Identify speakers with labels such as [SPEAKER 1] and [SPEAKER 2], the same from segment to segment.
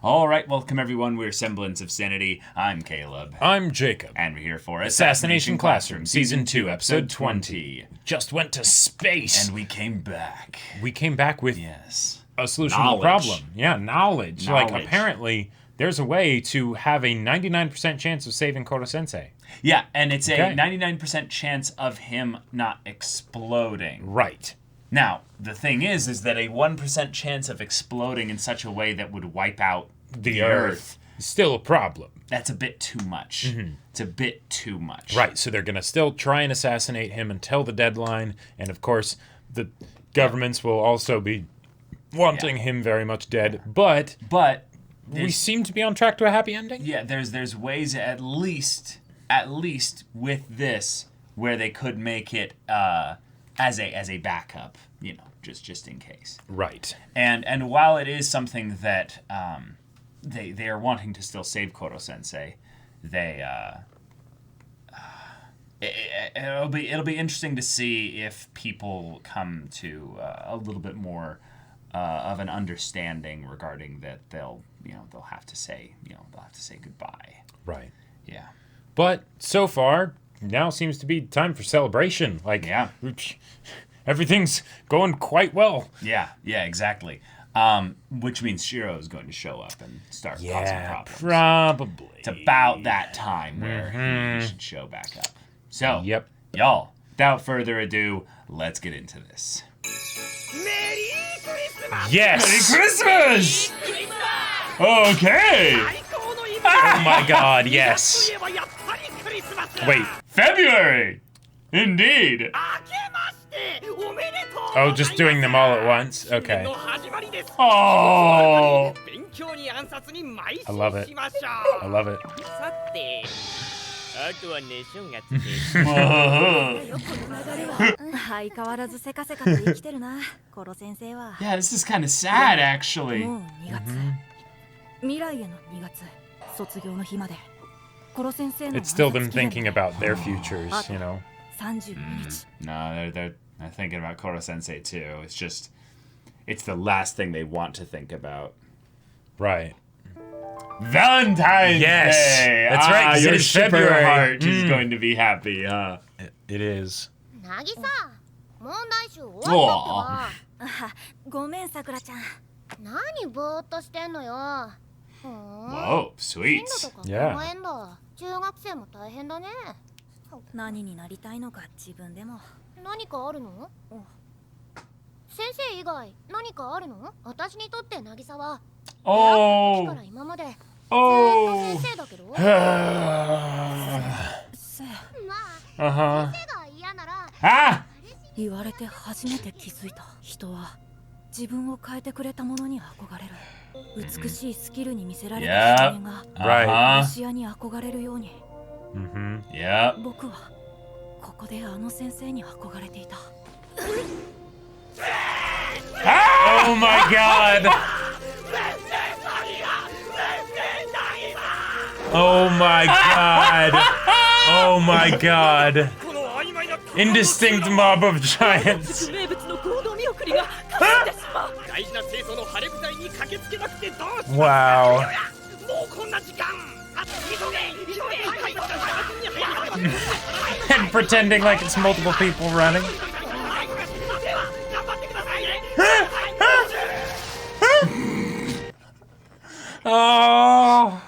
[SPEAKER 1] Alright, welcome everyone. We're Semblance of Sanity. I'm Caleb.
[SPEAKER 2] I'm Jacob.
[SPEAKER 1] And we're here for
[SPEAKER 2] Assassination Classroom, Season 2, Episode 20. Just went to space.
[SPEAKER 1] And we came back.
[SPEAKER 2] We came back with
[SPEAKER 1] a
[SPEAKER 2] solution to the problem. Yeah, knowledge. Like, apparently, there's a way to have a 99% chance of saving Koro-sensei.
[SPEAKER 1] Yeah, and it's a 99% chance of him not exploding.
[SPEAKER 2] Right.
[SPEAKER 1] Now, the thing is that a 1% chance of exploding in such a way that would wipe out the Earth
[SPEAKER 2] is still a problem.
[SPEAKER 1] That's a bit too much. Mm-hmm. It's a bit too much.
[SPEAKER 2] Right, so they're going to still try and assassinate him until the deadline, and of course, the governments will also be wanting him very much dead, but we seem to be on track to a happy ending?
[SPEAKER 1] Yeah, there's ways at least with this where they could make it as a backup, you know, just in case.
[SPEAKER 2] Right.
[SPEAKER 1] And while it is something that they are wanting to still save Koro-sensei, it'll be interesting to see if people come to a little bit more of an understanding regarding that they'll have to say goodbye.
[SPEAKER 2] Right.
[SPEAKER 1] Yeah.
[SPEAKER 2] But so far, now seems to be time for celebration. Like, everything's going quite well.
[SPEAKER 1] Yeah, exactly. Which means Shiro is going to show up and start causing problems.
[SPEAKER 2] Probably.
[SPEAKER 1] It's about that time where he should show back up. So, y'all, without further ado, let's get into this.
[SPEAKER 3] Merry Christmas!
[SPEAKER 2] Yes!
[SPEAKER 1] Merry Christmas! Okay!
[SPEAKER 2] Oh my god, yes. Wait.
[SPEAKER 1] February! Indeed!
[SPEAKER 2] Oh, just doing them all at once? Okay.
[SPEAKER 1] Oh!
[SPEAKER 2] I love it. I love it.
[SPEAKER 1] Yeah, this is kind of sad, actually.
[SPEAKER 2] It's still them thinking about their futures, you know.
[SPEAKER 1] No, they're thinking about Koro-sensei too. It's the last thing they want to think about.
[SPEAKER 2] Right.
[SPEAKER 1] Valentines Day!
[SPEAKER 2] That's right,
[SPEAKER 1] your
[SPEAKER 2] it's February.
[SPEAKER 1] heart is going to be happy, huh?
[SPEAKER 2] It is.
[SPEAKER 1] Whoa, sweet.
[SPEAKER 2] Yeah.
[SPEAKER 1] Oh. Uh-huh. Ah!
[SPEAKER 4] 言われて初めて気づいた。人は自分を変えてくれたものに憧れる。美しいスキルに見せられた少年が殺し屋に憧れるように。僕はここであの先生に憧れていた。
[SPEAKER 1] Oh my god!
[SPEAKER 2] Oh my god! Oh my god! Indistinct mob of giants. Wow. And pretending like it's multiple people running. Oh.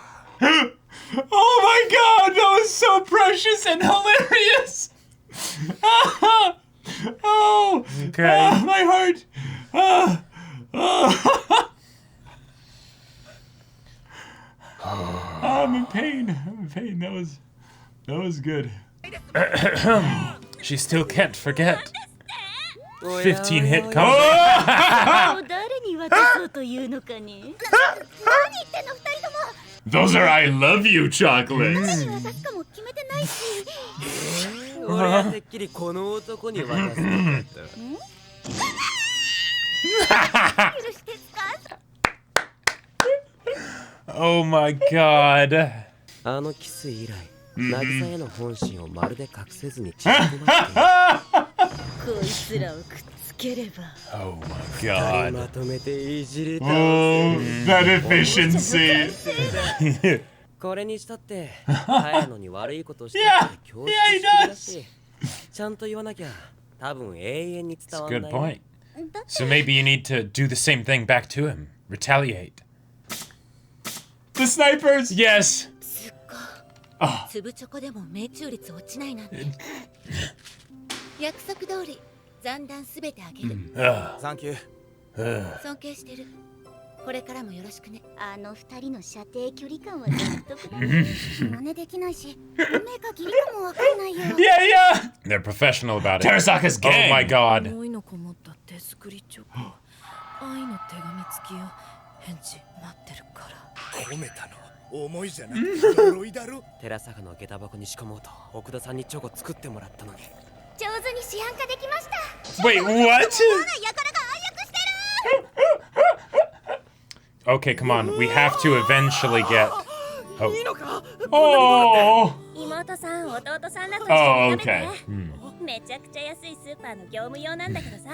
[SPEAKER 1] Oh my god, that was so precious and hilarious! Oh,
[SPEAKER 2] okay.
[SPEAKER 1] My heart. I'm in pain. That was good.
[SPEAKER 2] She still can't forget. 15 hit combo.
[SPEAKER 1] Those are I love you chocolates.
[SPEAKER 2] Oh my god.
[SPEAKER 3] あのキス以来、渚への本心をまるで隠せずに縮こまっている。こいつらをくっつ
[SPEAKER 2] Oh my
[SPEAKER 3] 二人
[SPEAKER 2] god.
[SPEAKER 3] まとめていじれた
[SPEAKER 1] Oh, that efficiency.
[SPEAKER 3] これにしたって茅野に悪いことしてって恐縮してるらしいちゃんと言わなきゃ多分永遠に
[SPEAKER 2] It's
[SPEAKER 3] 伝
[SPEAKER 2] a
[SPEAKER 3] わん
[SPEAKER 2] good
[SPEAKER 3] ない
[SPEAKER 2] point. So maybe you need to do the same thing back to him. Retaliate.
[SPEAKER 1] The snipers.
[SPEAKER 2] Yes.
[SPEAKER 4] 粒チョコでも命中率落ちないなんて約束通り残弾すべてあげる
[SPEAKER 3] サンキュー
[SPEAKER 4] 尊敬してるこれからもよろしくね
[SPEAKER 5] あの二人の射程距離感は独特だね真似できないし運命か義理かもわかんないよ
[SPEAKER 1] Yeah,
[SPEAKER 2] They're professional about it.
[SPEAKER 1] Terasaka's
[SPEAKER 2] Oh
[SPEAKER 1] gang.
[SPEAKER 2] my god.
[SPEAKER 4] 思いのこもった手作りチョコ愛の手紙付きよ返事待ってるから
[SPEAKER 6] 込めたの思いじゃなくて呪いだろ
[SPEAKER 3] 寺坂の下駄箱に仕込もうと奥田さんにチョコ作ってもらったのに
[SPEAKER 5] 上手に市販化できました
[SPEAKER 2] Wait, what?
[SPEAKER 5] やからが暗躍してる
[SPEAKER 2] Okay, come on. We have to eventually get. Oh.
[SPEAKER 1] Oh.
[SPEAKER 5] 妹さん弟さんらと一
[SPEAKER 1] Oh,
[SPEAKER 5] 緒に食べて
[SPEAKER 1] okay.
[SPEAKER 5] めちゃくちゃ安いスーパーの業務用なんだけどさ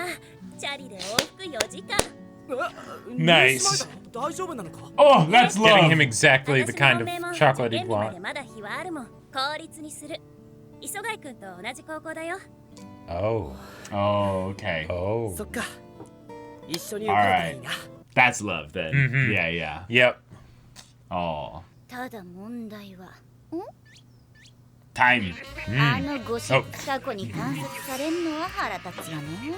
[SPEAKER 5] チャリで往復4時間
[SPEAKER 2] Nice.
[SPEAKER 3] 大丈夫なのか
[SPEAKER 1] Oh, that's
[SPEAKER 2] Getting him
[SPEAKER 1] love.
[SPEAKER 2] exactly the
[SPEAKER 5] 私
[SPEAKER 2] kind
[SPEAKER 5] の
[SPEAKER 2] of
[SPEAKER 5] 名門
[SPEAKER 2] chocolate
[SPEAKER 5] 受
[SPEAKER 2] he'd
[SPEAKER 5] 験日まで
[SPEAKER 2] want.
[SPEAKER 5] まだ日はあるもん公立にする磯貝くんと同じ高校だよ
[SPEAKER 2] Oh.
[SPEAKER 1] Oh, okay.
[SPEAKER 3] そ
[SPEAKER 2] Oh.
[SPEAKER 3] っか一緒に受かれたらいいな
[SPEAKER 1] That's love then.
[SPEAKER 2] Mhm.
[SPEAKER 1] Yeah, yeah.
[SPEAKER 2] Yep.
[SPEAKER 1] Oh,
[SPEAKER 5] ただ問題は
[SPEAKER 1] time.
[SPEAKER 5] あのゴシップ過去に観察されんのは腹立つよね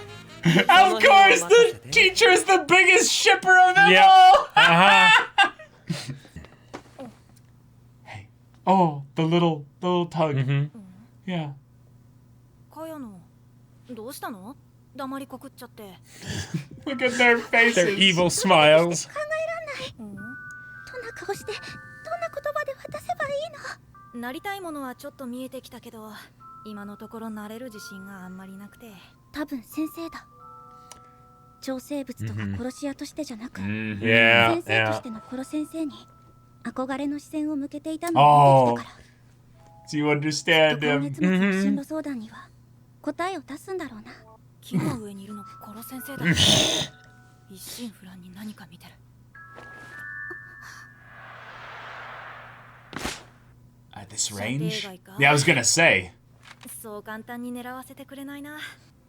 [SPEAKER 1] Of course, the teacher is the biggest shipper of them
[SPEAKER 2] Yep.
[SPEAKER 1] all.
[SPEAKER 2] Uh huh.
[SPEAKER 1] Hey. Oh, the little tug.
[SPEAKER 2] Mhm.
[SPEAKER 1] Yeah.
[SPEAKER 4] かやのどうしたの黙りこくっちゃって
[SPEAKER 1] Look at their faces.
[SPEAKER 2] Their evil smiles.
[SPEAKER 5] どんな顔してどんな言葉で渡せばいいの
[SPEAKER 4] なりたいものはちょっと見えてきたけど今のところなれる自信があんまりなくて
[SPEAKER 5] 多分先生だ超生物とか殺し屋としてじゃなく、
[SPEAKER 2] Yeah.
[SPEAKER 5] 先生と
[SPEAKER 2] Yeah.
[SPEAKER 5] しての殺先生に憧れの視線を向けていたのを見てきたから
[SPEAKER 1] Do you
[SPEAKER 5] きっ
[SPEAKER 1] understand
[SPEAKER 5] と今
[SPEAKER 1] him?
[SPEAKER 5] 月末の進路相談には答えを出すんだろうな
[SPEAKER 4] 木の上にいるの殺先生だ一心不乱に何か見てる
[SPEAKER 1] At this range?
[SPEAKER 4] 射程外か。
[SPEAKER 1] Yeah, I was gonna say.
[SPEAKER 4] そう簡単に狙わせてくれないな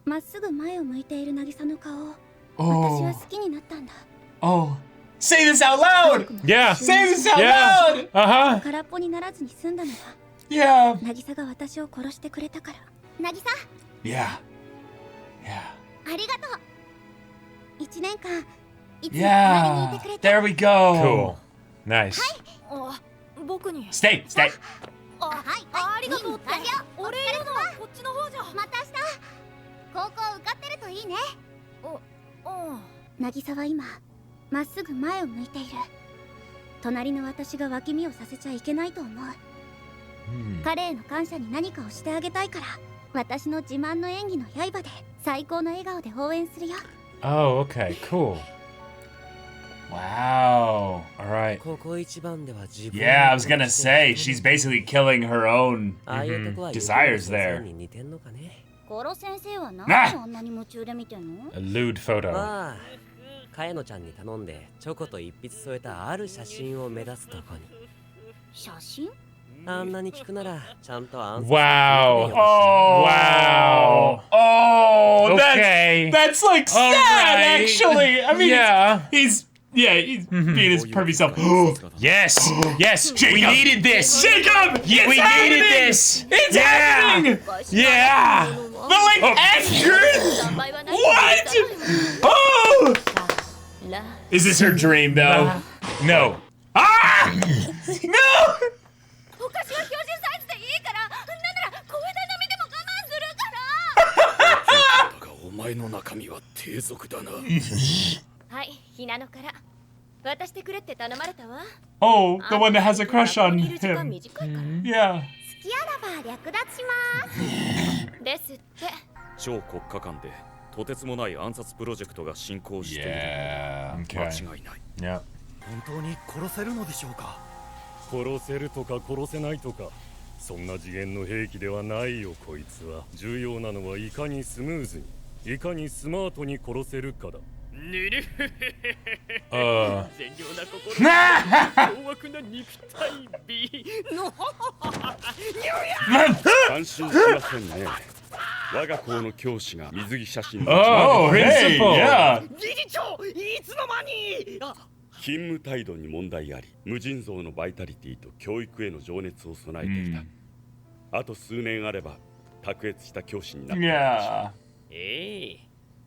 [SPEAKER 5] まっすぐ前を向いている渚の顔を
[SPEAKER 1] Oh.
[SPEAKER 5] 私は好きになったんだ
[SPEAKER 1] Oh. Say this out loud!
[SPEAKER 2] Yeah.
[SPEAKER 1] Say this out
[SPEAKER 2] Yeah.
[SPEAKER 1] loud!
[SPEAKER 2] Uh huh.
[SPEAKER 5] 空っぽにならずに済んだのは
[SPEAKER 1] Yeah.
[SPEAKER 5] 渚が私を殺してくれたから渚
[SPEAKER 1] Yeah. Yeah.
[SPEAKER 5] ありがとう1年間いつも隣にい
[SPEAKER 1] Yeah.
[SPEAKER 5] てくれて
[SPEAKER 1] There we go.
[SPEAKER 2] Cool. Nice.
[SPEAKER 4] あ僕に
[SPEAKER 1] Stay, stay.
[SPEAKER 5] ありがとうって
[SPEAKER 4] 俺言うのはこっちの方じゃ
[SPEAKER 5] また明日高校受かってるといいね
[SPEAKER 4] うん
[SPEAKER 5] 渚は今まっすぐ前を向いている隣の私が脇見をさせちゃいけないと思う
[SPEAKER 2] Hmm.
[SPEAKER 5] 彼への感謝に何かをしてあげたいから私の自慢の演技の刃で最高の笑顔で応援するよ
[SPEAKER 2] Oh, okay. Cool.
[SPEAKER 1] Wow.
[SPEAKER 2] All right.
[SPEAKER 3] 高校一番では自分
[SPEAKER 1] Yeah, I was gonna say, she's basically killing her own.
[SPEAKER 3] ああいうとこは
[SPEAKER 1] Desires there.
[SPEAKER 3] に似てんのかね
[SPEAKER 5] コロ先生は何
[SPEAKER 1] で
[SPEAKER 5] あんなに夢中で見てんの
[SPEAKER 2] A lewd photo.
[SPEAKER 3] まあ茅野ちゃんに頼んでチョコと一筆添えたある写真を目指すとこに
[SPEAKER 5] 写真
[SPEAKER 3] あんなに聞くならちゃんとアンサー
[SPEAKER 2] Wow.
[SPEAKER 1] Oh.
[SPEAKER 2] Wow.
[SPEAKER 1] Oh,
[SPEAKER 2] Okay.
[SPEAKER 1] that's like sad,
[SPEAKER 2] Alright.
[SPEAKER 1] actually. I mean,
[SPEAKER 2] Yeah.
[SPEAKER 1] he's being his perfect self.
[SPEAKER 2] Yes. Yes. We needed this.
[SPEAKER 1] Jacob!
[SPEAKER 2] We needed this.
[SPEAKER 1] It's
[SPEAKER 2] Yeah.
[SPEAKER 1] happening!
[SPEAKER 2] Yeah.
[SPEAKER 1] The like actress!
[SPEAKER 5] 販売はない
[SPEAKER 1] What? Oh!
[SPEAKER 5] ら
[SPEAKER 1] Is this her dream though?
[SPEAKER 2] No.
[SPEAKER 1] Ah! No!
[SPEAKER 5] お菓子は標準サイズでいいからなんなら小枝並みでも我慢するから
[SPEAKER 6] だがお前の中身は低俗だな
[SPEAKER 5] はいひなのから渡してくれって頼まれたわ
[SPEAKER 1] Oh, the one that has a crush
[SPEAKER 5] こ
[SPEAKER 1] on
[SPEAKER 5] こにいる時間
[SPEAKER 1] him.
[SPEAKER 5] 短いから
[SPEAKER 1] Yeah.
[SPEAKER 5] 好きあらば略奪しますですって
[SPEAKER 7] 超国家間でとてつもない暗殺プロジェクトが進行している。
[SPEAKER 1] Yeah.
[SPEAKER 7] 間
[SPEAKER 2] Okay.
[SPEAKER 7] 違いない。
[SPEAKER 2] Yeah.
[SPEAKER 6] 本当に殺せるのでしょうか
[SPEAKER 7] 殺せるとか殺せないとか、そんな次元の兵器ではないよこいつは。重要なのはいかにスムーズにいかにスマートに殺せるかだ。ぬる善良な心凶悪な肉体美の安心しませんね。我が校の教師が水着写真の
[SPEAKER 2] principal.
[SPEAKER 1] Yeah.
[SPEAKER 3] 理事長いつの間に
[SPEAKER 7] 勤務態度に問題あり、無尽蔵のバイタリティと教育への情熱を備えてきた。あと数年あれば卓越した教師になっている。
[SPEAKER 1] Yeah.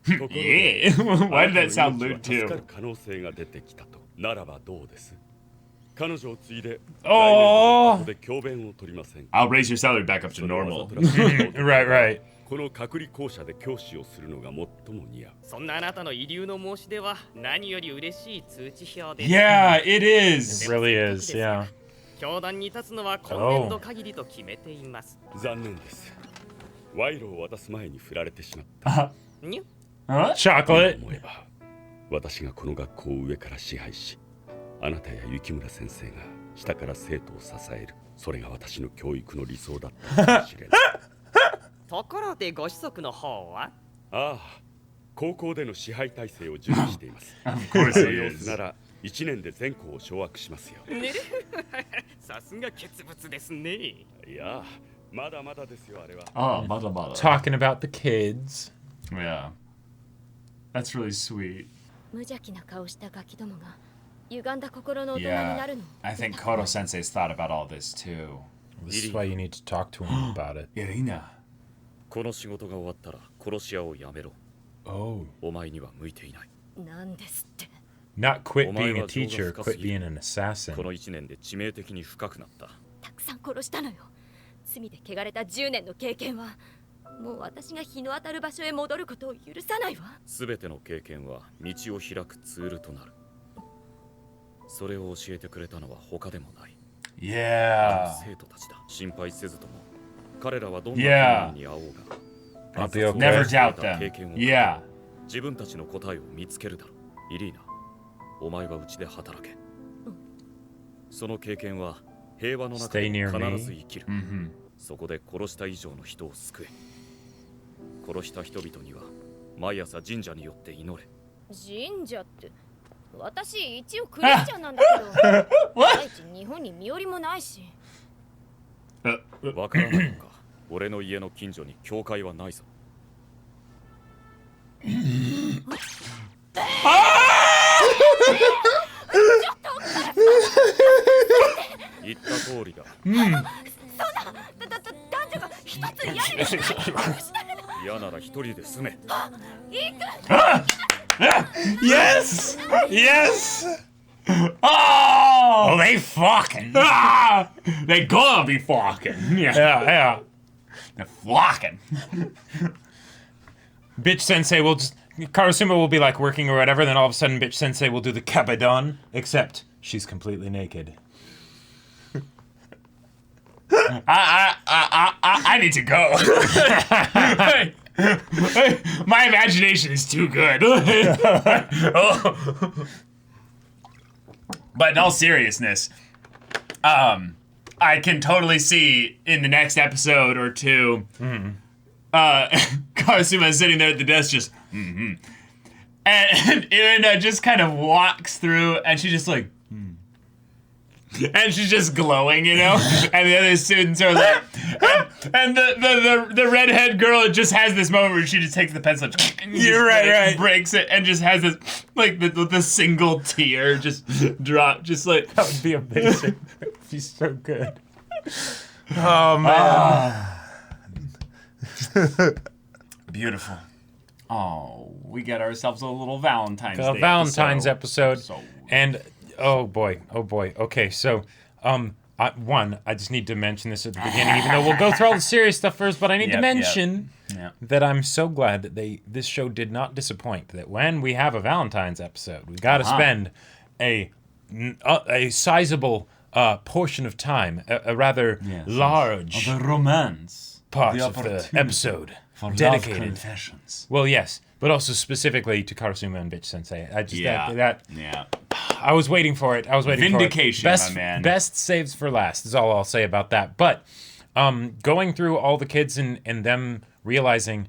[SPEAKER 7] ところで
[SPEAKER 1] Yeah. Why did that
[SPEAKER 7] あな
[SPEAKER 1] sound
[SPEAKER 7] たの
[SPEAKER 1] lewd
[SPEAKER 7] 命は助か
[SPEAKER 1] too?
[SPEAKER 7] る可能性が出てきたと。ならばどうです？彼女を継いで来年
[SPEAKER 2] Oh.
[SPEAKER 7] ここで教鞭を取りませんか？
[SPEAKER 1] I'll raise your salary back up to
[SPEAKER 7] それは
[SPEAKER 1] normal.
[SPEAKER 7] わざとらしいこと
[SPEAKER 2] Right, right.
[SPEAKER 7] この隔離校舎で教師をするのが最も似合う。
[SPEAKER 3] そんなあなたの遺留の申し出は何より嬉しい通知表です。
[SPEAKER 1] Yeah, it is.
[SPEAKER 2] It really is, yeah.
[SPEAKER 3] 教壇に立つのは今年度限りと決めています。
[SPEAKER 7] 残念です。賄賂を渡す前に振られてしまった。
[SPEAKER 3] にゅ
[SPEAKER 1] Huh?
[SPEAKER 2] Chocolate.
[SPEAKER 7] 思えば私がこの学校を上から支配し、あなたや雪村先生が下から生徒を支える。それが私の教育の理想だったかもしれない。
[SPEAKER 3] ところでご子息の方は
[SPEAKER 7] ああ、高校での支配体制を準備しています。
[SPEAKER 1] Of course
[SPEAKER 7] その
[SPEAKER 1] it
[SPEAKER 7] 様子
[SPEAKER 1] is.
[SPEAKER 7] なら1年で全校を掌握しますよ。
[SPEAKER 3] さすが傑物ですね。
[SPEAKER 7] いや、まだまだですよあれは。
[SPEAKER 1] Oh, mother, mother.
[SPEAKER 2] Talking about the kids.
[SPEAKER 1] Yeah. That's really sweet.
[SPEAKER 5] 無邪気な顔したガキどもが歪んだ心の大人にな
[SPEAKER 1] Yeah.
[SPEAKER 5] るの。
[SPEAKER 1] I think Koto Sensei's thought about all this too.
[SPEAKER 2] This is why you need to talk to him about it.
[SPEAKER 1] Irina.
[SPEAKER 7] この仕事が終わったら殺し屋をやめろ。
[SPEAKER 2] Oh.
[SPEAKER 7] お前には向いていない。
[SPEAKER 5] なんですって。
[SPEAKER 2] Not quit being a teacher, quit being an
[SPEAKER 7] こ
[SPEAKER 2] assassin.
[SPEAKER 7] の1年で致命的に深くなった。
[SPEAKER 5] たくさん殺したのよ。罪で汚れた10年の経験はもう私が日の当たる場所へ戻ることを許さないわ。
[SPEAKER 7] すべての経験は道を開くツールとなる。それを教えてくれたのは他でもない。
[SPEAKER 1] Yeah.
[SPEAKER 7] 生徒たちだ。心配せずとも彼らはどんな
[SPEAKER 1] Yeah.
[SPEAKER 7] 困難に遭おうが
[SPEAKER 2] I'll be okay.
[SPEAKER 1] Never
[SPEAKER 7] 経
[SPEAKER 1] doubt them.
[SPEAKER 7] 験を
[SPEAKER 1] Yeah.
[SPEAKER 7] 自分たちの答えを見つけるだろう。イリーナ、お前はうちで働け。その経験は平和の中
[SPEAKER 2] Stay
[SPEAKER 7] で
[SPEAKER 2] near
[SPEAKER 7] 必ず
[SPEAKER 2] me.
[SPEAKER 7] 生きる。
[SPEAKER 1] Mm-hmm.
[SPEAKER 7] そこで殺した以上の人を救え。殺した人々には毎朝神社によって祈れ。
[SPEAKER 5] 神社って私一応クリスチャンなんだけど第一日本に身寄りもないし。
[SPEAKER 7] わからないのか。俺の家の近所に教会はないぞ。言った通りだ。
[SPEAKER 5] 男女が一つ屋根に
[SPEAKER 7] 嫌なら一人で住め。
[SPEAKER 1] Yes! Yes! Oh!
[SPEAKER 2] they fucking.
[SPEAKER 1] Ah! They gonna be flocking. Yeah.
[SPEAKER 2] Yeah.
[SPEAKER 1] They're flocking.
[SPEAKER 2] Bitch Sensei will just. Karasuma will be like working or whatever, then all of a sudden Bitch Sensei will do the kabedon, except she's completely naked.
[SPEAKER 1] I need to go. My imagination is too good. But in all seriousness, I can totally see in the next episode or two, Karasuma is sitting there at the desk just, and Irina just kind of walks through, and she's just like, and she's just glowing, you know? And the other students are like, and the redhead girl just has this moment where she just takes the pencil and
[SPEAKER 2] You're right.
[SPEAKER 1] breaks it and just has this, like, the single tear just drop, just like,
[SPEAKER 2] That would be amazing. She's so good. Oh, man.
[SPEAKER 1] Beautiful. Oh, we got ourselves a little Valentine's Day
[SPEAKER 2] Valentine's episode.
[SPEAKER 1] So-
[SPEAKER 2] And oh boy. Okay, so I just need to mention this at the beginning, even though we'll go through all the serious stuff first, but I need to
[SPEAKER 1] Yep,
[SPEAKER 2] mention
[SPEAKER 1] Yeah.
[SPEAKER 2] that I'm so glad that this show did not disappoint. That when we have a Valentine's episode, we got to spend a sizable portion of time, a rather large
[SPEAKER 1] The romance.
[SPEAKER 2] part
[SPEAKER 1] the
[SPEAKER 2] of the
[SPEAKER 1] opportunity
[SPEAKER 2] episode
[SPEAKER 1] for love
[SPEAKER 2] dedicated.
[SPEAKER 1] confessions.
[SPEAKER 2] Well, yes, but also specifically to Karasuma and Bitch-sensei. I just that
[SPEAKER 1] Yeah.
[SPEAKER 2] I was waiting for it.
[SPEAKER 1] Vindication,
[SPEAKER 2] Best,
[SPEAKER 1] my man.
[SPEAKER 2] Best saves for last is all I'll say about that. But going through all the kids and them realizing,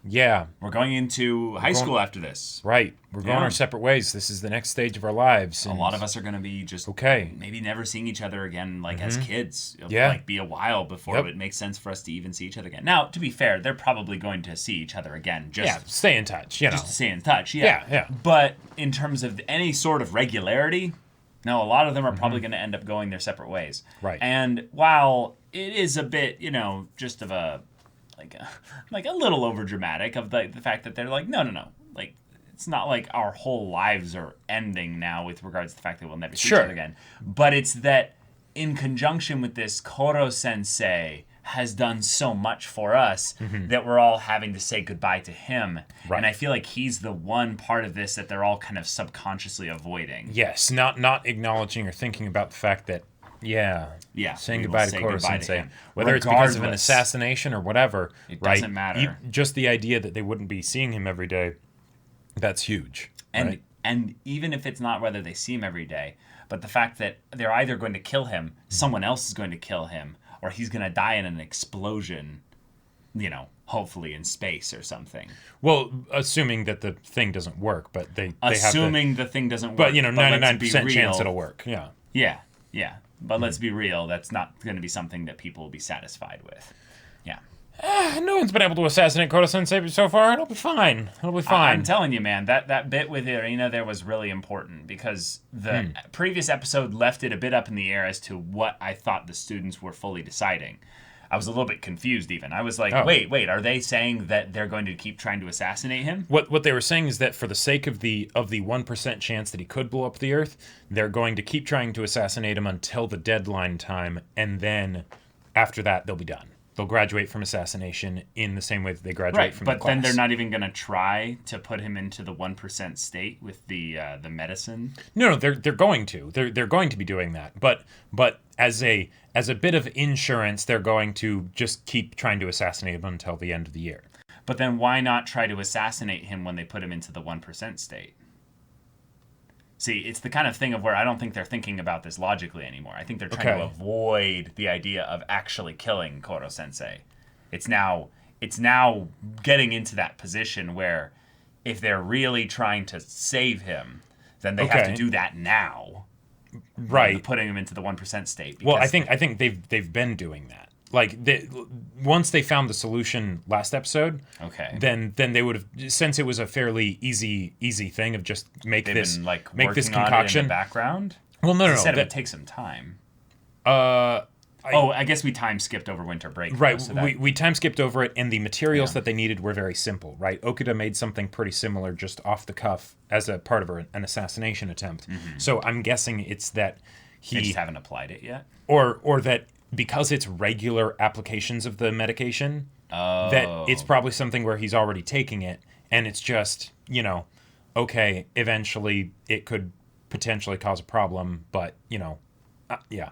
[SPEAKER 2] Yeah.
[SPEAKER 1] We're going into high school after this.
[SPEAKER 2] Right. We're going
[SPEAKER 1] Yeah.
[SPEAKER 2] our separate ways. This is the next stage of our lives.
[SPEAKER 1] A lot of us are going to be just
[SPEAKER 2] Okay.
[SPEAKER 1] maybe never seeing each other again, like as kids. It'll,
[SPEAKER 2] Yeah.
[SPEAKER 1] like be a while before it makes sense for us to even see each other again. Now, to be fair, they're probably going to see each other again. Just
[SPEAKER 2] stay in touch, you know.
[SPEAKER 1] just to stay in touch.
[SPEAKER 2] Yeah.
[SPEAKER 1] But in terms of any sort of regularity, no, a lot of them are probably going to end up going their separate ways.
[SPEAKER 2] Right.
[SPEAKER 1] And while it is a bit, just of a like a little over dramatic of the fact that they're like, no, like it's not like our whole lives are ending now with regards to the fact that we'll never see each other again. But it's that in conjunction with this, Koro Sensei has done so much for us that we're all having to say goodbye to him.
[SPEAKER 2] Right.
[SPEAKER 1] And I feel like he's the one part of this that they're all kind of subconsciously avoiding.
[SPEAKER 2] Yes, not acknowledging or thinking about the fact that saying goodbye to Koro Sensei, whether it's because of an assassination or whatever,
[SPEAKER 1] it doesn't matter.
[SPEAKER 2] Just the idea that they wouldn't be seeing him every day, that's huge.
[SPEAKER 1] And even if it's not whether they see him every day, but the fact that they're either going to kill him, someone else is going to kill him, or he's going to die in an explosion, hopefully in space or something.
[SPEAKER 2] Well, assuming that the thing doesn't work, but they
[SPEAKER 1] assuming the thing doesn't work.
[SPEAKER 2] But 99% chance it'll work. Yeah.
[SPEAKER 1] Yeah. But let's be real, that's not going to be something that people will be satisfied with. Yeah.
[SPEAKER 2] No one's been able to assassinate Koro Sensei so far. It'll be fine.
[SPEAKER 1] I'm telling you, man, that bit with Irina there was really important because the previous episode left it a bit up in the air as to what I thought the students were fully deciding. I was a little bit confused even. I was like, wait, are they saying that they're going to keep trying to assassinate him?
[SPEAKER 2] What they were saying is that for the sake of the 1% chance that he could blow up the Earth, they're going to keep trying to assassinate him until the deadline time, and then after that, they'll be done. They'll graduate from assassination in the same way that they graduate from the class.
[SPEAKER 1] But then they're not even going to try to put him into the 1% state with the medicine?
[SPEAKER 2] No, they're going to. They're going to be doing that. But as a bit of insurance, they're going to just keep trying to assassinate him until the end of the year.
[SPEAKER 1] But then why not try to assassinate him when they put him into the 1% state? See, it's the kind of thing of where I don't think they're thinking about this logically anymore. I think they're trying to avoid the idea of actually killing Koro Sensei. It's now getting into that position where if they're really trying to save him, then they have to do that now.
[SPEAKER 2] Right.
[SPEAKER 1] Putting him into the 1% state.
[SPEAKER 2] Well, I think they've been doing that. Like once they found the solution last episode, then they would have, since it was a fairly easy thing of just make this concoction
[SPEAKER 1] in the background.
[SPEAKER 2] Well, no,
[SPEAKER 1] said it would take some time. I guess we time skipped over winter break.
[SPEAKER 2] Right, so we time skipped over it, and the materials that they needed were very simple. Right, Okuda made something pretty similar just off the cuff as a part of an assassination attempt. So I'm guessing it's that
[SPEAKER 1] they just haven't applied it yet,
[SPEAKER 2] or that. Because it's regular applications of the medication, that it's probably something where he's already taking it, and it's just, eventually it could potentially cause a problem, but, yeah.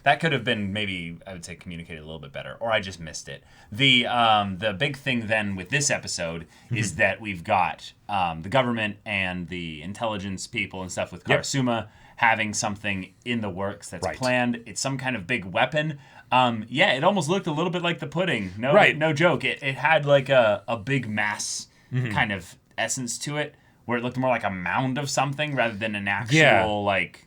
[SPEAKER 1] That could have been maybe, I would say, communicated a little bit better, or I just missed it. The big thing then with this episode is that we've got the government and the intelligence people and stuff with Karasuma having something in the works that's planned. It's some kind of big weapon. It almost looked a little bit like the pudding. No joke. It had like a big mass kind of essence to it, where it looked more like a mound of something rather than an actual like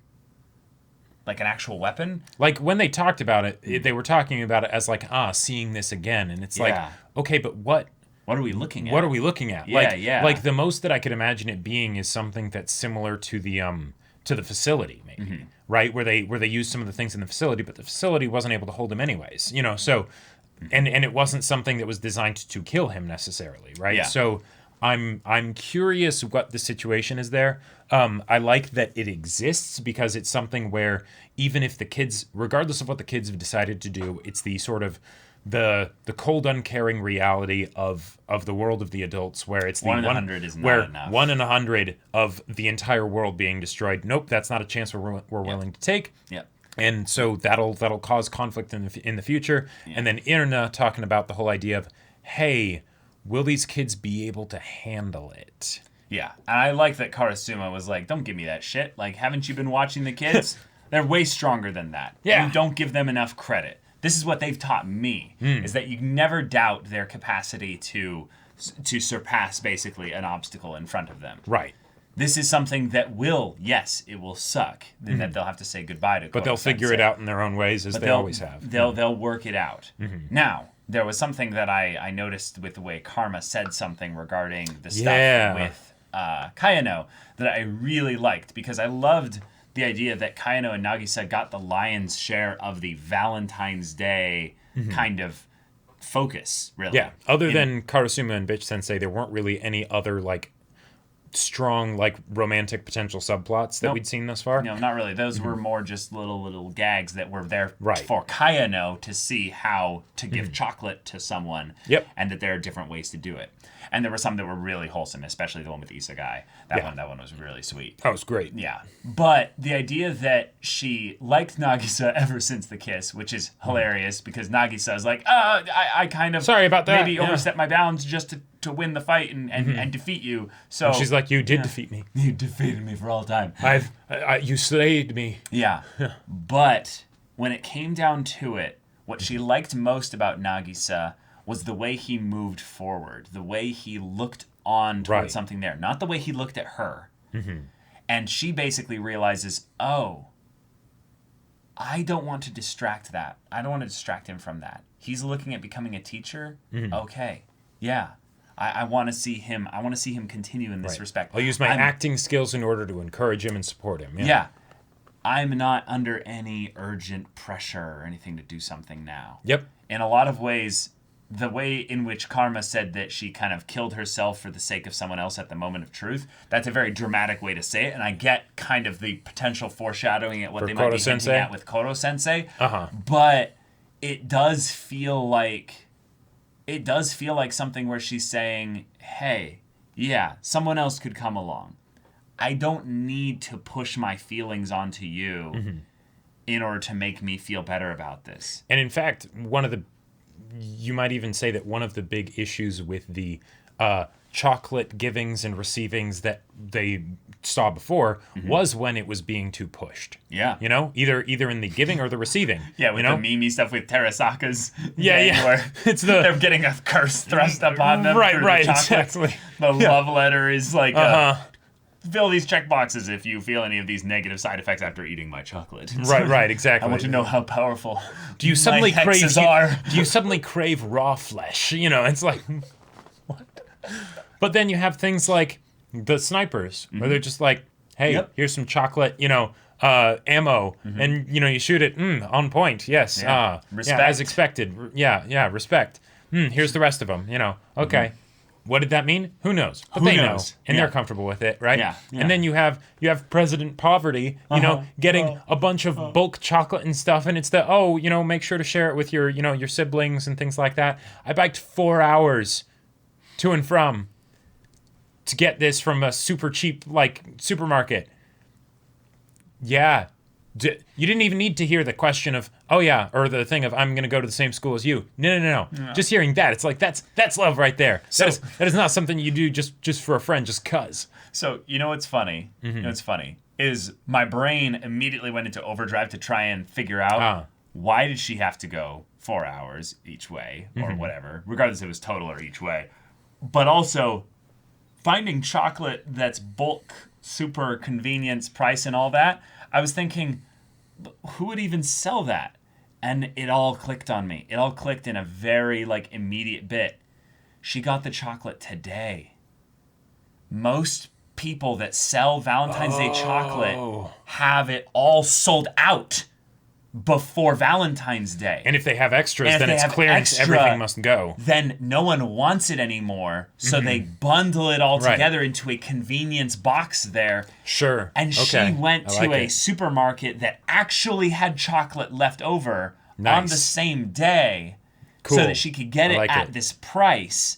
[SPEAKER 1] an actual weapon.
[SPEAKER 2] Like when they talked about it, they were talking about it as like, seeing this again, and it's like, okay, but what
[SPEAKER 1] are we looking at?
[SPEAKER 2] What are we looking at?
[SPEAKER 1] Yeah,
[SPEAKER 2] Like the most that I could imagine it being is something that's similar to the facility, maybe, right? Where they used some of the things in the facility, but the facility wasn't able to hold him anyways, so, and it wasn't something that was designed to kill him necessarily, right?
[SPEAKER 1] Yeah.
[SPEAKER 2] So I'm curious what the situation is there. I like that it exists because it's something where even if the kids, regardless of what the kids have decided to do, it's the sort of the cold, uncaring reality of the world of the adults, where it's the
[SPEAKER 1] 1 in 100 is not enough.
[SPEAKER 2] 1 in 100 of the entire world being destroyed. Nope, that's not a chance we're willing to take.
[SPEAKER 1] Yep.
[SPEAKER 2] And so that'll cause conflict in the future. Yeah. And then Irna talking about the whole idea of, hey, will these kids be able to handle it?
[SPEAKER 1] Yeah, and I like that Karasuma was like, don't give me that shit. Like, haven't you been watching the kids? They're way stronger than that.
[SPEAKER 2] Yeah.
[SPEAKER 1] You don't give them enough credit. this is what they've taught me, is that you never doubt their capacity to surpass basically an obstacle in front of them.
[SPEAKER 2] Right.
[SPEAKER 1] This is something that will, yes, it will suck. Then that they'll have to say goodbye to.
[SPEAKER 2] But they'll figure it out in their own ways, as they always have.
[SPEAKER 1] They'll work it out. Now, there was something that I noticed with the way Karma said something regarding the stuff with Kayano that I really liked, because I loved the idea that Kayano and Nagisa got the lion's share of the Valentine's Day kind of focus, really.
[SPEAKER 2] Yeah. Other than Karasuma and Bitch-sensei, there weren't really any other, like, strong, like, romantic potential subplots that we'd seen thus far.
[SPEAKER 1] No, not really. Those were more just little gags that were there
[SPEAKER 2] Right.
[SPEAKER 1] for Kayano to see how to give chocolate to someone.
[SPEAKER 2] Yep.
[SPEAKER 1] And that there are different ways to do it. And there were some that were really wholesome, especially the one with Isegai. That one was really sweet.
[SPEAKER 2] That was great.
[SPEAKER 1] Yeah. But the idea that she liked Nagisa ever since the kiss, which is hilarious, because Nagisa is like, I kind of
[SPEAKER 2] Sorry about that.
[SPEAKER 1] maybe overstepped my bounds just to win the fight and defeat you. So
[SPEAKER 2] And she's like, you did defeat me.
[SPEAKER 1] You defeated me for all time.
[SPEAKER 2] You slayed me.
[SPEAKER 1] Yeah. But when it came down to it, what she liked most about Nagisa was the way he moved forward, the way he looked on towards something there, not the way he looked at her. And she basically realizes, oh, I don't want to distract that. I don't want to distract him from that. He's looking at becoming a teacher. Okay. Yeah. I want to see him. I want to see him continue in this respect.
[SPEAKER 2] I'll use my acting skills in order to encourage him and support him.
[SPEAKER 1] Yeah. I'm not under any urgent pressure or anything to do something now.
[SPEAKER 2] Yep.
[SPEAKER 1] In a lot of ways, the way in which Karma said that she kind of killed herself for the sake of someone else at the moment of truth, that's a very dramatic way to say it, and I get kind of the potential foreshadowing at what they might be hinting at with Koro-sensei, but it does feel like something where she's saying, hey, yeah, someone else could come along. I don't need to push my feelings onto you in order to make me feel better about this.
[SPEAKER 2] And in fact, you might even say that one of the big issues with the chocolate givings and receivings that they saw before was when it was being too pushed.
[SPEAKER 1] Yeah.
[SPEAKER 2] You know, either in the giving or the receiving.
[SPEAKER 1] Yeah, with
[SPEAKER 2] the
[SPEAKER 1] Mimi stuff with Terasaka's.
[SPEAKER 2] Yeah.
[SPEAKER 1] Where
[SPEAKER 2] It's
[SPEAKER 1] they're getting a curse thrust upon them.
[SPEAKER 2] Right,
[SPEAKER 1] through
[SPEAKER 2] right,
[SPEAKER 1] the chocolates.
[SPEAKER 2] exactly.
[SPEAKER 1] The love letter is like, fill these check boxes if you feel any of these negative side effects after eating my chocolate.
[SPEAKER 2] Right, exactly.
[SPEAKER 1] I want to know how powerful
[SPEAKER 2] do you suddenly
[SPEAKER 1] my hexes are.
[SPEAKER 2] Do you suddenly crave raw flesh? You know, it's like, what? But then you have things like the snipers, where they're just like, hey, here's some chocolate, ammo, and, you shoot it, on point, yes.
[SPEAKER 1] Respect.
[SPEAKER 2] Yeah, as expected. Yeah, respect. Here's the rest of them, okay. What did that mean? Who knows? But they know, and they're comfortable with it, right?
[SPEAKER 1] Yeah.
[SPEAKER 2] And then you have President Poverty, getting a bunch of bulk chocolate and stuff, and it's make sure to share it with your siblings and things like that. I biked 4 hours to and from to get this from a super cheap supermarket. Yeah. You didn't even need to hear the question of, or the thing of, I'm going to go to the same school as you. No. Just hearing that, it's like, that's love right there. So, that is not something you do just for a friend, just cuz.
[SPEAKER 1] So, what's funny? What's funny is my brain immediately went into overdrive to try and figure out why did she have to go 4 hours each way or whatever, regardless if it was total or each way. But also, finding chocolate that's bulk, super convenience, price, and all that, I was thinking, who would even sell that? And it all clicked on me. It all clicked in a very, immediate bit. She got the chocolate today. Most people that sell Valentine's Day chocolate have it all sold out before Valentine's Day.
[SPEAKER 2] And if they have extras, then it's clearance. Everything must go.
[SPEAKER 1] Then no one wants it anymore, so they bundle it all together into a convenience box there.
[SPEAKER 2] Sure.
[SPEAKER 1] And she went to a supermarket that actually had chocolate left over on the same day, so that she could get it at this price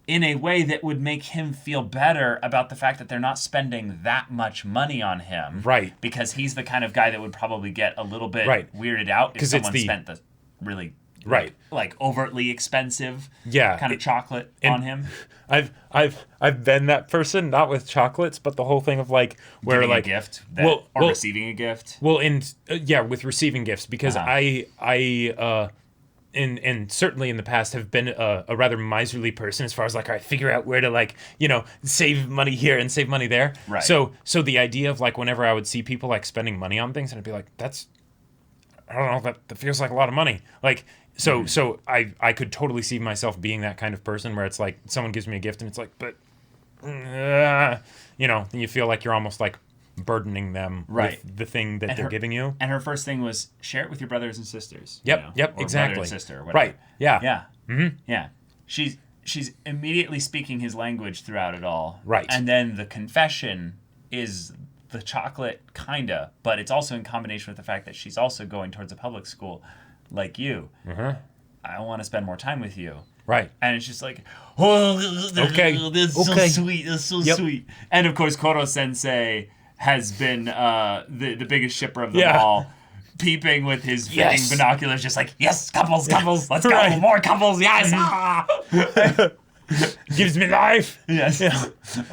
[SPEAKER 1] in a way that would make him feel better about the fact that they're not spending that much money on him.
[SPEAKER 2] Right.
[SPEAKER 1] Because he's the kind of guy that would probably get a little bit weirded out if someone spent the really
[SPEAKER 2] Right.
[SPEAKER 1] Like overtly expensive
[SPEAKER 2] Yeah.
[SPEAKER 1] kind of chocolate on him.
[SPEAKER 2] I've been that person, not with chocolates, but the whole thing of like where
[SPEAKER 1] Giving
[SPEAKER 2] like
[SPEAKER 1] a gift
[SPEAKER 2] or
[SPEAKER 1] receiving a gift.
[SPEAKER 2] Well, with receiving gifts, because and certainly in the past have been a rather miserly person as far as like I figure out where to like save money here and save money there.
[SPEAKER 1] Right.
[SPEAKER 2] So the idea of like whenever I would see people like spending money on things, and I'd be like, I don't know, that feels like a lot of money. Like so I could totally see myself being that kind of person where it's like someone gives me a gift and it's like, but you feel like you're almost like burdening them with the thing that they're giving you.
[SPEAKER 1] And her first thing was share it with your brothers and sisters.
[SPEAKER 2] Yep,
[SPEAKER 1] or
[SPEAKER 2] exactly.
[SPEAKER 1] brother and sister, or whatever.
[SPEAKER 2] Right. Yeah.
[SPEAKER 1] Yeah. Mm-hmm. Yeah. She's immediately speaking his language throughout it all.
[SPEAKER 2] Right.
[SPEAKER 1] And then the confession is the chocolate, kinda, but it's also in combination with the fact that she's also going towards a public school like you.
[SPEAKER 2] Mm-hmm.
[SPEAKER 1] I want to spend more time with you.
[SPEAKER 2] Right.
[SPEAKER 1] And it's just like, oh,
[SPEAKER 2] okay.
[SPEAKER 1] That's so sweet. That's so sweet. And of course, Koro Sensei has been the biggest shipper of them all, peeping with his fitting binoculars, just like, yes, couples, let's go, more couples, yes.
[SPEAKER 2] Gives me life.
[SPEAKER 1] Yes. Yeah.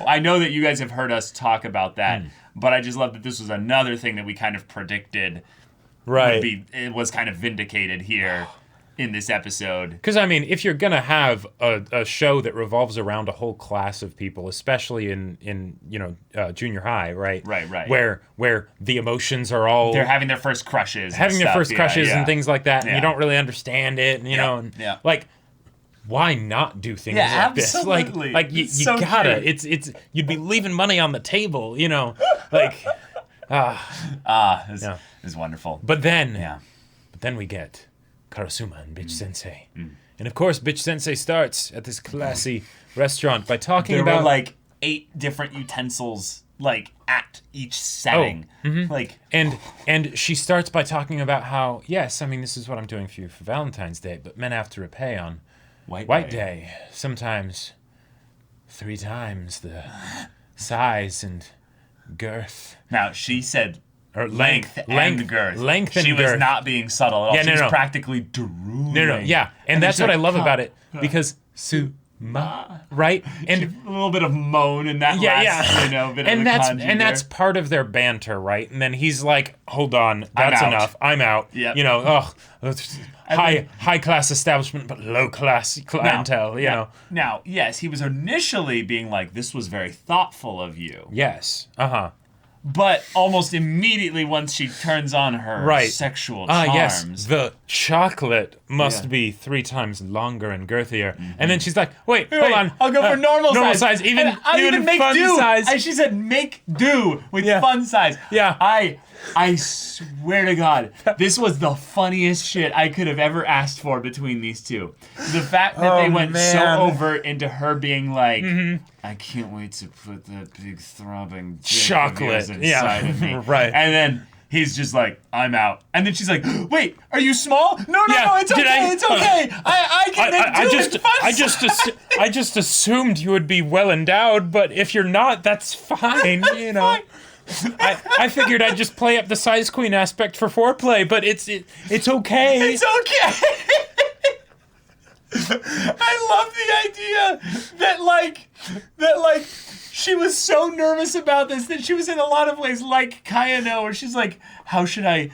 [SPEAKER 1] I know that you guys have heard us talk about that, but I just love that this was another thing that we kind of predicted.
[SPEAKER 2] Right.
[SPEAKER 1] It was kind of vindicated here in this episode.
[SPEAKER 2] Because, I mean, if you're going to have a show that revolves around a whole class of people, especially in junior high, right?
[SPEAKER 1] Right.
[SPEAKER 2] Where the emotions are all...
[SPEAKER 1] They're having their first crushes.
[SPEAKER 2] And things like that, and you don't really understand it, and,
[SPEAKER 1] know,
[SPEAKER 2] like... Why not do things like
[SPEAKER 1] absolutely.
[SPEAKER 2] this? Like you
[SPEAKER 1] so
[SPEAKER 2] gotta.
[SPEAKER 1] Cute.
[SPEAKER 2] It's you'd be leaving money on the table, like
[SPEAKER 1] it's wonderful.
[SPEAKER 2] But then we get Karasuma and Bitch-sensei. And of course Bitch-sensei starts at this classy restaurant by talking about
[SPEAKER 1] were like 8 different utensils like at each setting. Like
[SPEAKER 2] and she starts by talking about how, yes, I mean, this is what I'm doing for you for Valentine's Day, but men have to repay on White Day, sometimes 3 times the size and girth.
[SPEAKER 1] Now, she said
[SPEAKER 2] or
[SPEAKER 1] length and girth.
[SPEAKER 2] Length and
[SPEAKER 1] girth. She was not being subtle at all.
[SPEAKER 2] Yeah,
[SPEAKER 1] she was practically drooling.
[SPEAKER 2] No, yeah. And that's what I love about it, because right? And
[SPEAKER 1] a little bit of moan in that last, bit
[SPEAKER 2] and
[SPEAKER 1] of
[SPEAKER 2] that's
[SPEAKER 1] kanji
[SPEAKER 2] and
[SPEAKER 1] there.
[SPEAKER 2] that's part of their banter, right? And then he's like, "Hold on, that's enough. I'm out."
[SPEAKER 1] Yep.
[SPEAKER 2] High class establishment, but low class clientele.
[SPEAKER 1] Now, yes, he was initially being like, "This was very thoughtful of you."
[SPEAKER 2] Yes.
[SPEAKER 1] But almost immediately, once she turns on her sexual charms,
[SPEAKER 2] yes, the chocolate must be 3 times longer and girthier. And then she's like, "Wait, hold on,
[SPEAKER 1] I'll go for normal size.
[SPEAKER 2] Even
[SPEAKER 1] make
[SPEAKER 2] fun
[SPEAKER 1] do.
[SPEAKER 2] size."
[SPEAKER 1] And she said, "Make do with fun size."
[SPEAKER 2] Yeah.
[SPEAKER 1] I swear to God, this was the funniest shit I could have ever asked for between these two. The fact that they went so overt into her being like, I can't wait to put that big throbbing
[SPEAKER 2] chocolate
[SPEAKER 1] inside of me.
[SPEAKER 2] Right.
[SPEAKER 1] And then he's just like, I'm out. And then she's like, wait, are you small? No, it's okay, it's okay. I can make do with fun
[SPEAKER 2] I just assumed you would be well endowed, but if you're not, that's fine, I figured I'd just play up the size queen aspect for foreplay, but it's okay.
[SPEAKER 1] It's okay. I love the idea that she was so nervous about this that she was in a lot of ways like Kayano, where she's like, how should I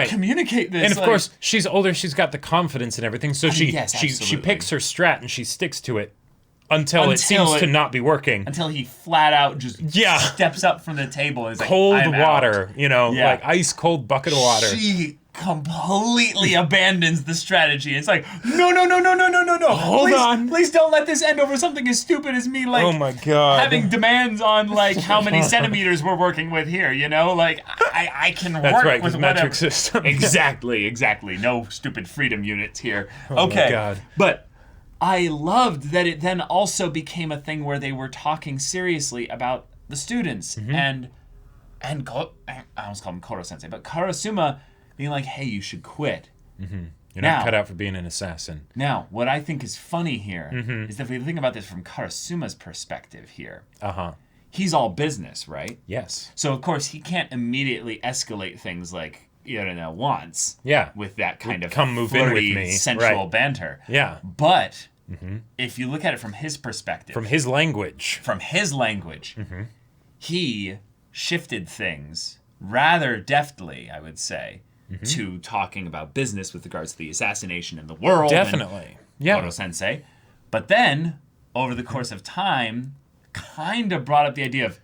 [SPEAKER 1] communicate this?
[SPEAKER 2] And of course, she's older, she's got the confidence and everything, so she
[SPEAKER 1] absolutely.
[SPEAKER 2] picks her strat and she sticks to it. Until it seems to not be working.
[SPEAKER 1] Until he flat out just steps up from the table and is like,
[SPEAKER 2] cold
[SPEAKER 1] I'm
[SPEAKER 2] water,
[SPEAKER 1] out.
[SPEAKER 2] Like ice cold bucket of water.
[SPEAKER 1] She completely abandons the strategy. It's like, no.
[SPEAKER 2] Hold on.
[SPEAKER 1] Please don't let this end over something as stupid as me, like,
[SPEAKER 2] oh my God,
[SPEAKER 1] having demands on, like, how many centimeters we're working with here, Like, I can work with whatever.
[SPEAKER 2] Metric system.
[SPEAKER 1] Exactly. No stupid freedom units here.
[SPEAKER 2] Oh my God.
[SPEAKER 1] But I loved that it then also became a thing where they were talking seriously about the students and I almost call him Koro Sensei, but Karasuma being like, hey, you should quit.
[SPEAKER 2] You're not cut out for being an assassin.
[SPEAKER 1] Now, what I think is funny here is that if we think about this from Karasuma's perspective here, he's all business, right?
[SPEAKER 2] Yes.
[SPEAKER 1] So, of course, he can't immediately escalate things like, Irina wants.
[SPEAKER 2] Yeah.
[SPEAKER 1] With that kind of
[SPEAKER 2] come move in with
[SPEAKER 1] flirty,
[SPEAKER 2] me.
[SPEAKER 1] sensual
[SPEAKER 2] Right.
[SPEAKER 1] banter.
[SPEAKER 2] Yeah.
[SPEAKER 1] But if you look at it from his perspective,
[SPEAKER 2] From his language.
[SPEAKER 1] he shifted things rather deftly, I would say, to talking about business with regards to the assassination in the world.
[SPEAKER 2] Definitely. Yeah.
[SPEAKER 1] Koro-sensei. But then, over the course of time, kind of brought up the idea of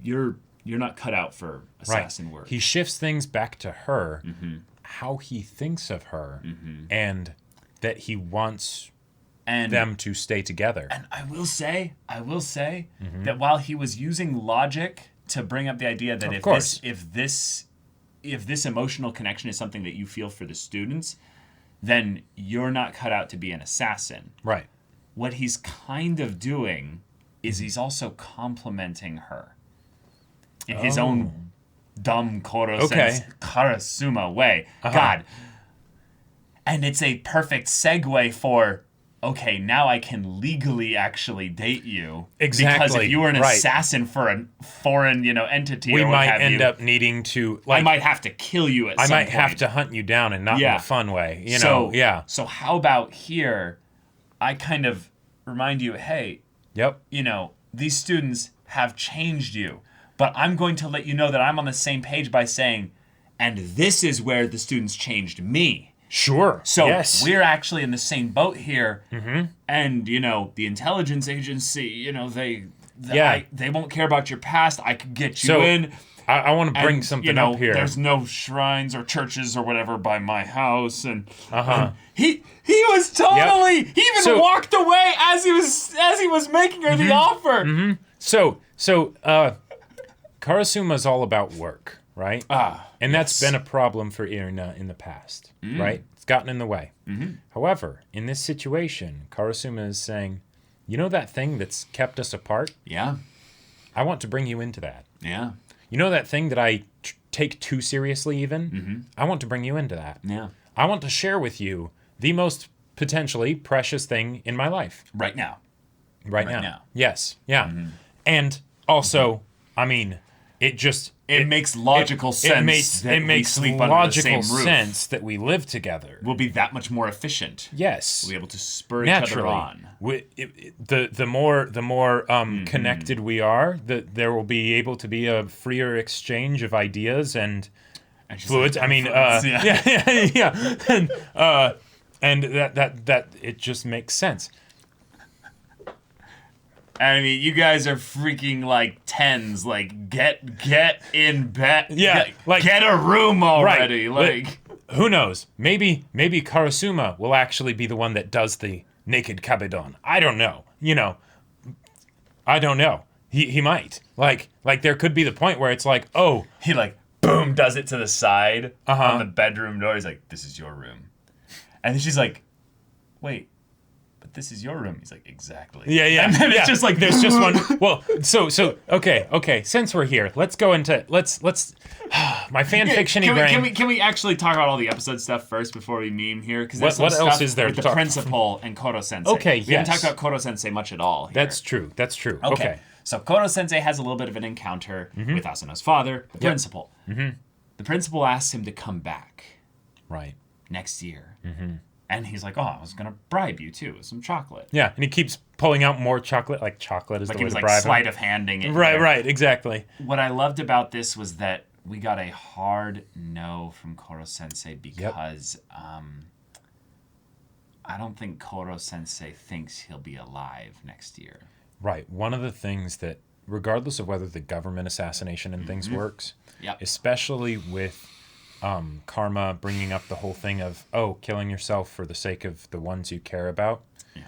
[SPEAKER 1] you're not cut out for assassin work.
[SPEAKER 2] He shifts things back to her, how he thinks of her, and that he wants them to stay together.
[SPEAKER 1] And I will say that while he was using logic to bring up the idea that if this emotional connection is something that you feel for the students, then you're not cut out to be an assassin.
[SPEAKER 2] Right.
[SPEAKER 1] What he's kind of doing is he's also complimenting her in his own dumb Karasuma way. God. And it's a perfect segue for, okay, now I can legally actually date you.
[SPEAKER 2] Exactly.
[SPEAKER 1] Because if you were an assassin for a foreign, entity,
[SPEAKER 2] we
[SPEAKER 1] or what
[SPEAKER 2] might
[SPEAKER 1] have
[SPEAKER 2] end
[SPEAKER 1] you,
[SPEAKER 2] up needing to.
[SPEAKER 1] I might have to kill you at some point.
[SPEAKER 2] I might have to hunt you down, and not in a fun way.
[SPEAKER 1] So how about here? I kind of remind you, hey, these students have changed you, but I'm going to let you know that I'm on the same page by saying, and this is where the students changed me.
[SPEAKER 2] Sure.
[SPEAKER 1] So we're actually in the same boat here. And, the intelligence agency, they won't care about your past. I could get you in.
[SPEAKER 2] I want to bring something up here.
[SPEAKER 1] There's no shrines or churches or whatever by my house, and he was totally. He even walked away as he was making her the offer.
[SPEAKER 2] So Karasuma's all about work, right? And that's been a problem for Irina in the past, right? It's gotten in the way. However, in this situation, Karasuma is saying, you know that thing that's kept us apart?
[SPEAKER 1] Yeah.
[SPEAKER 2] I want to bring you into that.
[SPEAKER 1] Yeah.
[SPEAKER 2] You know that thing that I take too seriously even? I want to bring you into that.
[SPEAKER 1] Yeah.
[SPEAKER 2] I want to share with you the most potentially precious thing in my life.
[SPEAKER 1] Right now.
[SPEAKER 2] Right now. Yes. Yeah. And also, I mean, it
[SPEAKER 1] makes logical sense.
[SPEAKER 2] It makes logical sense that we live together.
[SPEAKER 1] We'll be that much more efficient.
[SPEAKER 2] Yes.
[SPEAKER 1] We'll be able to spur each other on.
[SPEAKER 2] The more connected we are, there will be able to be a freer exchange of ideas and fluids.
[SPEAKER 1] Like,
[SPEAKER 2] I mean, yeah. And that it just makes sense.
[SPEAKER 1] I mean, you guys are freaking like tens. Like, get in bed.
[SPEAKER 2] Yeah,
[SPEAKER 1] get a room already.
[SPEAKER 2] Right.
[SPEAKER 1] Like,
[SPEAKER 2] who knows? Maybe Karasuma will actually be the one that does the naked kabedon. I don't know. I don't know. He might. Like there could be the point where it's like, oh,
[SPEAKER 1] he boom does it to the side on the bedroom door. He's like, this is your room, and then she's like, wait. This is your room. He's like, exactly.
[SPEAKER 2] Yeah.
[SPEAKER 1] And then it's just like,
[SPEAKER 2] there's just one. Well, so okay. Since we're here, let's go into my fan fiction-y brain.
[SPEAKER 1] Can we actually talk about all the episode stuff first before we meme here? Because
[SPEAKER 2] what else is there
[SPEAKER 1] with
[SPEAKER 2] to
[SPEAKER 1] the
[SPEAKER 2] talk?
[SPEAKER 1] principal and Koro-sensei.
[SPEAKER 2] Okay,
[SPEAKER 1] we haven't talked about Koro-sensei much at all here.
[SPEAKER 2] That's true. Okay.
[SPEAKER 1] So Koro-sensei has a little bit of an encounter with Asuno's father, the principal. The principal asks him to come back.
[SPEAKER 2] Right.
[SPEAKER 1] Next year. And he's like, oh, I was going to bribe you, too, with some chocolate.
[SPEAKER 2] Yeah, and he keeps pulling out more chocolate. Like, chocolate is the way to bribe him.
[SPEAKER 1] Like, he was, sleight of handing it.
[SPEAKER 2] Right, exactly.
[SPEAKER 1] What I loved about this was that we got a hard no from Koro-sensei because I don't think Koro-sensei thinks he'll be alive next year.
[SPEAKER 2] Right. One of the things that, regardless of whether the government assassination and things works, especially with... karma bringing up the whole thing of killing yourself for the sake of the ones you care about. Yeah.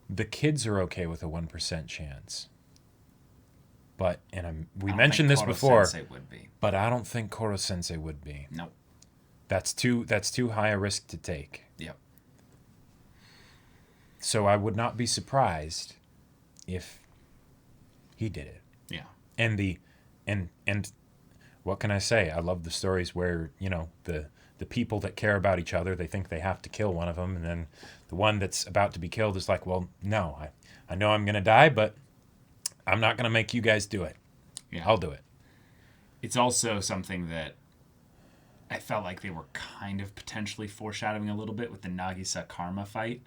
[SPEAKER 2] The kids are okay with a 1% chance. But we mentioned this before.
[SPEAKER 1] Would be.
[SPEAKER 2] But I don't think Koro-sensei would be.
[SPEAKER 1] Nope.
[SPEAKER 2] That's too high a risk to take.
[SPEAKER 1] Yep.
[SPEAKER 2] So I would not be surprised if he did it.
[SPEAKER 1] Yeah.
[SPEAKER 2] And what can I say? I love the stories where, the people that care about each other, they think they have to kill one of them, and then the one that's about to be killed is like, well, no, I know I'm going to die, but I'm not going to make you guys do it.
[SPEAKER 1] Yeah.
[SPEAKER 2] I'll do it.
[SPEAKER 1] It's also something that I felt like they were kind of potentially foreshadowing a little bit with the Nagisa Karma fight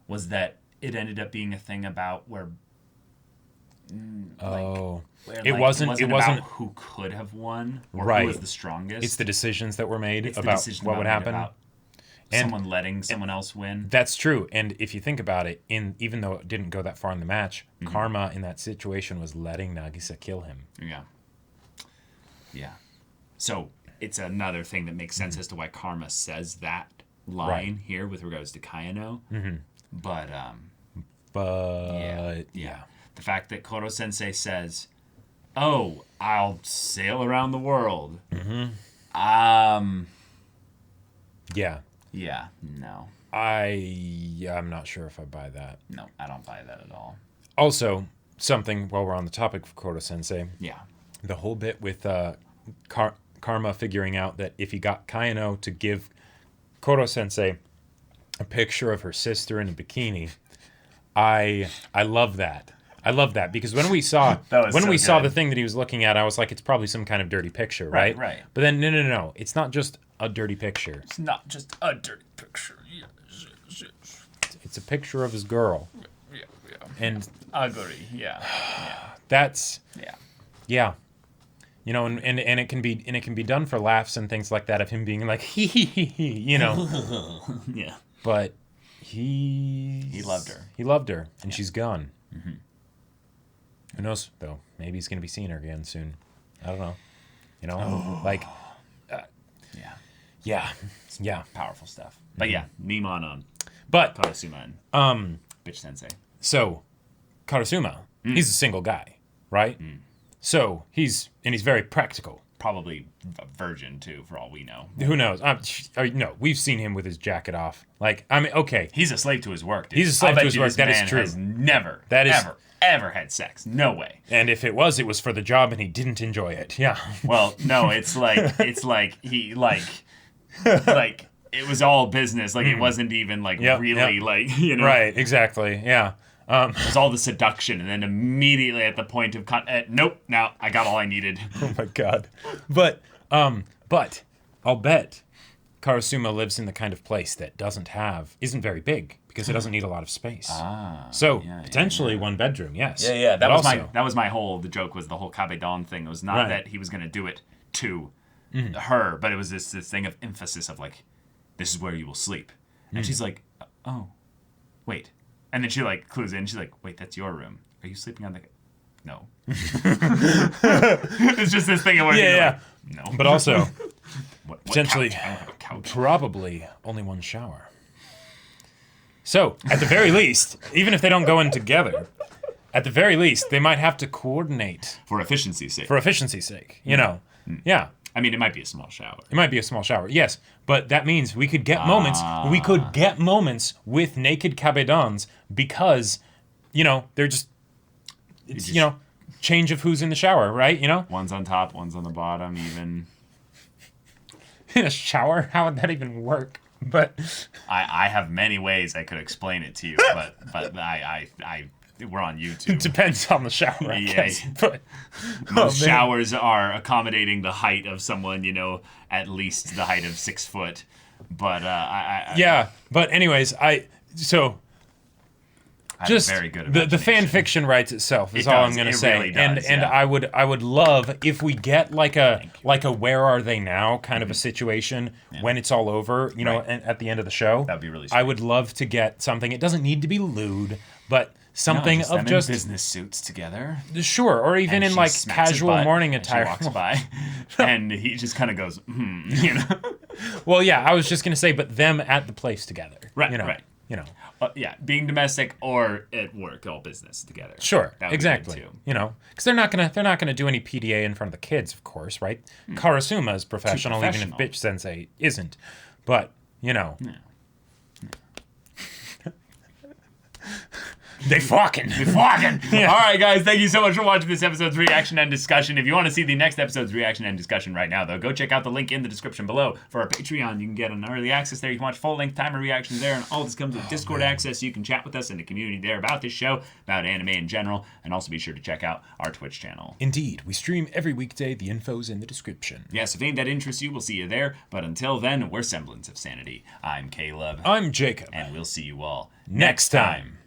[SPEAKER 1] was that it ended up being a thing about where
[SPEAKER 2] it wasn't
[SPEAKER 1] about who could have won or who was the strongest.
[SPEAKER 2] It's the decisions that were made about what would happen.
[SPEAKER 1] And someone letting someone else win.
[SPEAKER 2] That's true. And if you think about it, even though it didn't go that far in the match, Karma in that situation was letting Nagisa kill him.
[SPEAKER 1] Yeah. Yeah. So it's another thing that makes sense as to why Karma says that line here with regards to Kayano. But yeah. The fact that Koro Sensei says, "Oh, I'll sail around the world." Yeah, no.
[SPEAKER 2] I'm not sure if I buy that.
[SPEAKER 1] No, I don't buy that at all.
[SPEAKER 2] Also, something while we're on the topic of Koro Sensei.
[SPEAKER 1] Yeah.
[SPEAKER 2] The whole bit with Karma figuring out that if he got Kayano to give Koro Sensei a picture of her sister in a bikini, I love that. I love that because when we saw saw the thing that he was looking at, I was like, it's probably some kind of dirty picture, right?
[SPEAKER 1] Right.
[SPEAKER 2] But then no, it's not just a dirty picture.
[SPEAKER 1] It's not just a dirty picture.
[SPEAKER 2] It's a picture of his girl.
[SPEAKER 1] Yeah.
[SPEAKER 2] And
[SPEAKER 1] ugly. Yeah.
[SPEAKER 2] That's
[SPEAKER 1] yeah.
[SPEAKER 2] You know, and it can be done for laughs and things like that of him being like you know.
[SPEAKER 1] Yeah.
[SPEAKER 2] But he
[SPEAKER 1] loved her.
[SPEAKER 2] He loved her, and she's gone. Who knows though? Maybe he's gonna be seeing her again soon. I don't know. You know, yeah,
[SPEAKER 1] powerful stuff. But yeah, Nimon on.
[SPEAKER 2] But
[SPEAKER 1] Karasuma and Bitch-sensei.
[SPEAKER 2] So Karasuma, he's a single guy, right? So he's very practical.
[SPEAKER 1] Probably a virgin too, for all we know.
[SPEAKER 2] Who knows? No, we've seen him with his jacket off. Like, I mean, okay,
[SPEAKER 1] he's a slave to his work. Dude.
[SPEAKER 2] He's a slave to his work. That is true.
[SPEAKER 1] Has never, ever had sex. No way.
[SPEAKER 2] And if it was for the job, and he didn't enjoy it. Yeah.
[SPEAKER 1] Well, no, it's like he it was all business. Like it wasn't even really like, you know.
[SPEAKER 2] Right. Exactly. Yeah.
[SPEAKER 1] It was all the seduction, and then immediately at the point of nope. Now I got all I needed.
[SPEAKER 2] Oh my god. But I'll bet Karasuma lives in the kind of place that isn't very big because it doesn't need a lot of space. So potentially one bedroom. Yes.
[SPEAKER 1] Yeah. That was my whole. The joke was the whole Kabedon thing. It was not that he was going to do it to her, but it was this thing of emphasis of like, this is where you will sleep, and she's like, oh, wait. And then she like clues in. She's like, "Wait, that's your room. Are you sleeping on the?" No. It's just this thing of where like, no.
[SPEAKER 2] But also,
[SPEAKER 1] what
[SPEAKER 2] potentially,
[SPEAKER 1] couch? I don't have a couch.
[SPEAKER 2] Probably only one shower. So at the very least, even if they don't go in together, at the very least they might have to coordinate
[SPEAKER 1] for efficiency's sake.
[SPEAKER 2] You know. Yeah.
[SPEAKER 1] I mean, it might be a small shower.
[SPEAKER 2] It might be a small shower, yes. But that means we could get moments. We could get moments with naked Kabedons because, you know, they're just, you know, change of who's in the shower, right? You know?
[SPEAKER 1] One's on top, one's on the bottom, even.
[SPEAKER 2] In a shower? How would that even work? But
[SPEAKER 1] I have many ways I could explain it to you, but I we're on YouTube.
[SPEAKER 2] It depends on the shower, I guess. But
[SPEAKER 1] most showers are accommodating the height of someone, you know, at least the height of 6 foot. But
[SPEAKER 2] but anyways, just
[SPEAKER 1] very good
[SPEAKER 2] the fan fiction writes itself is all I'm going to say.
[SPEAKER 1] Really does,
[SPEAKER 2] and I would love if we get like a where are they now kind of a situation when it's all over, you know, and at the end of the show.
[SPEAKER 1] That'd be really sweet.
[SPEAKER 2] I would love to get something. It doesn't need to be lewd, but something
[SPEAKER 1] of
[SPEAKER 2] just
[SPEAKER 1] business suits together.
[SPEAKER 2] Sure, or even in like casual morning attire.
[SPEAKER 1] She walks by, and he just kind of goes, you know.
[SPEAKER 2] Well, yeah, I was just gonna say, but them at the place together,
[SPEAKER 1] right?
[SPEAKER 2] You know,
[SPEAKER 1] right.
[SPEAKER 2] You know.
[SPEAKER 1] Being domestic or at work, all business together.
[SPEAKER 2] Sure, exactly. You know, because they're not gonna do any PDA in front of the kids, of course, right? Karasuma is professional, even if Bitch-sensei isn't. But you know. They fucking.
[SPEAKER 1] Yeah. All right, guys, thank you so much for watching this episode's reaction and discussion. If you want to see the next episode's reaction and discussion right now, though, go check out the link in the description below for our Patreon. You can get an early access there. You can watch full-length timer reactions there, and all this comes with Discord access, so you can chat with us in the community there about this show, about anime in general, and also be sure to check out our Twitch channel.
[SPEAKER 2] Indeed, we stream every weekday. The info's in the description.
[SPEAKER 1] Yes, if ain't that interests you, we'll see you there. But until then, we're Semblance of Sanity. I'm Caleb.
[SPEAKER 2] I'm Jacob.
[SPEAKER 1] And we'll see you all
[SPEAKER 2] next time.